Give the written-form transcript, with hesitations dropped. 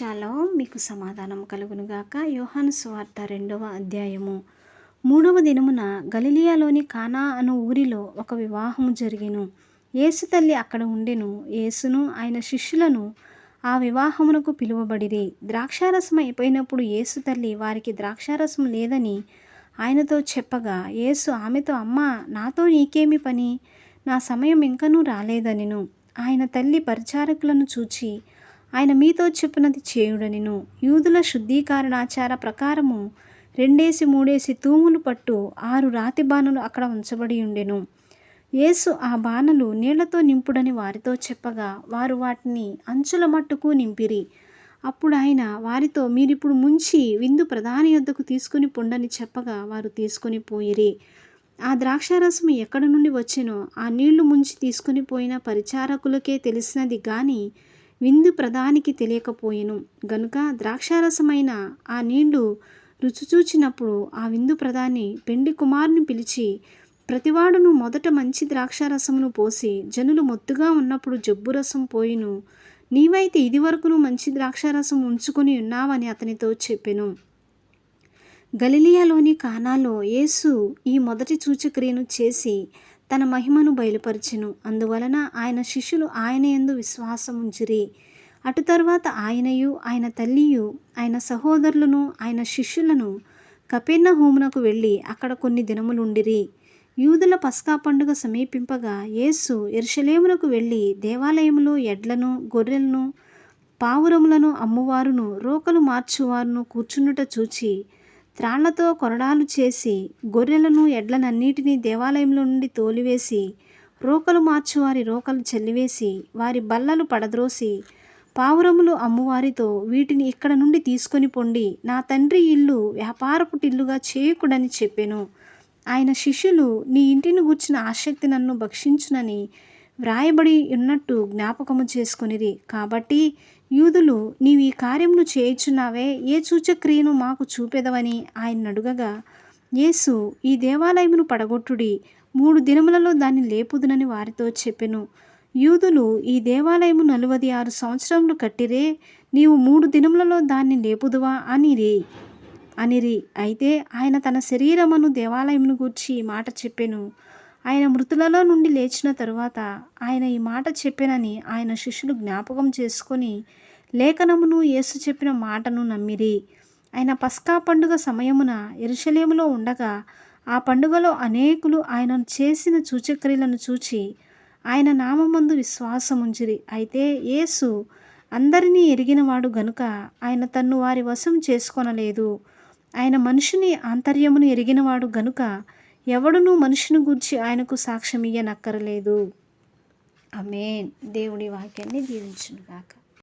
Shalom, మీకు సమాధానం కలుగునుగాక. యోహాను సువార్త 2వ అధ్యాయము. 3వ దినమున గలిలియాలోని కానా అను ఊరిలో ఒక వివాహము జరిగెను. యేసు తల్లి అక్కడ ఉండెను. యేసును ఆయన శిష్యులను ఆ వివాహమునకు పిలువబడిరి. ద్రాక్షారసం అయిపోయినప్పుడు యేసు తల్లి వారికి ద్రాక్షారసం లేదని ఆయనతో చెప్పగా, యేసు ఆమెతో, అమ్మా, నాతో నీకేమి పని? నా సమయం ఇంకనూ రాలేదనెను. ఆయన తల్లి పరిచారకులను చూచి, ఆయన మీతో చెప్పినది చేయుడనెను. యూదుల శుద్ధీకరణాచార ప్రకారము 2-3 తూములు పట్టు 6 రాతి బాణలు అక్కడ ఉంచబడి ఉండెను. యేసు ఆ బాణలు నీళ్లతో నింపుడని వారితో చెప్పగా, వారు వాటిని అంచుల మట్టుకు నింపిరి. అప్పుడు ఆయన వారితో, మీరిప్పుడు ముంచి విందు ప్రధాని యొద్దకు తీసుకుని పొండని చెప్పగా, వారు తీసుకొని పోయిరి. ఆ ద్రాక్షారసము ఎక్కడ నుండి వచ్చెనో ఆ నీళ్లు ముంచి తీసుకొని పోయిన పరిచారకులకే తెలిసినది గాని విందు ప్రధానికి తెలియకపోయెను. గనుక ద్రాక్షారసమైన ఆ నీళ్లు రుచి చూచినప్పుడు ఆ విందు ప్రధాని పెండ్లి కుమారుని పిలిచి, ప్రతివాడును మొదట మంచి ద్రాక్షారసమును పోసి జనులు మొత్తుగా ఉన్నప్పుడు జబ్బురసం పోయిను. నీవైతే ఇదివరకును మంచి ద్రాక్షారసం ఉంచుకొని ఉన్నావని అతనితో చెప్పెను. గలిలియాలోని కానాలో యేసు ఈ మొదటి సూచక్రియను చేసి తన మహిమను బయలుపరిచెను. అందువలన ఆయన శిష్యులు ఆయన యందు విశ్వాసముంచిరి. అటు తరువాత ఆయనయు ఆయన తల్లియు ఆయన సహోదరులను ఆయన శిష్యులను కపెర్నహూమునకు వెళ్ళి అక్కడ కొన్ని దినములుండిరి. యూదుల పస్కా పండుగ సమీపింపగా యేసు యెరూషలేమునకు వెళ్ళి దేవాలయములో ఎడ్లను, గొర్రెలను, పావురములను అమ్మువారును, రోకలు మార్చువారును కూర్చుండుట చూచి, త్రాళ్లతో కొరడాలు చేసి గొర్రెలను, ఎడ్లనన్నిటినీ దేవాలయంలో నుండి తోలివేసి, రోకలు మార్చువారి రోకలు చెల్లివేసి, వారి బల్లలు పడద్రోసి, పావురములు అమ్మువారితో, వీటిని ఇక్కడ నుండి తీసుకొని పొండి, నా తండ్రి ఇల్లు వ్యాపారపుటిల్లుగా చేయకుడని చెప్పెను. ఆయన శిష్యులు, నీ ఇంటిని గూర్చిన ఆసక్తి నన్ను భక్షించునని వ్రాయబడి ఉన్నట్టు జ్ఞాపకము చేసుకొనిరి. కాబట్టి యూదులు, నీవు ఈ కార్యమును చేయుచున్నావే, ఏ సూచక్రియను మాకు చూపెదవని ఆయన అడుగగా, యేసు, ఈ దేవాలయమును పడగొట్టుడి, 3 దినములలో దాన్ని లేపుదునని వారితో చెప్పెను. యూదులు, ఈ దేవాలయము 46 సంవత్సరములు కట్టిరే, నీవు 3 దినములలో దాన్ని లేపుదువా అనిరి. అయితే ఆయన తన శరీరమును దేవాలయమును గూర్చి ఈ మాట చెప్పెను. ఆయన మృతులలో నుండి లేచిన తరువాత ఆయన ఈ మాట చెప్పెనని ఆయన శిష్యులు జ్ఞాపకం చేసుకొని లేఖనమును యేసు చెప్పిన మాటను నమ్మిరి. ఆయన పస్కా పండుగ సమయమున యెరూషలేములో ఉండగా ఆ పండుగలో అనేకులు ఆయన చేసిన సూచక్రియలను చూచి ఆయన నామమందు విశ్వాసముంచిరి. అయితే యేసు అందరినీ ఎరిగినవాడు గనుక ఆయన తన్ను వారి వశం చేసుకొనలేదు. ఆయన మనుషుని ఆంతర్యమును ఎరిగినవాడు గనుక ఎవడునూ మనుషుని గూర్చి ఆయనకు సాక్ష్యమియ్యనక్కరలేదు. ఆమేన్. దేవుడి వాక్యాన్ని దీవించునుగాక.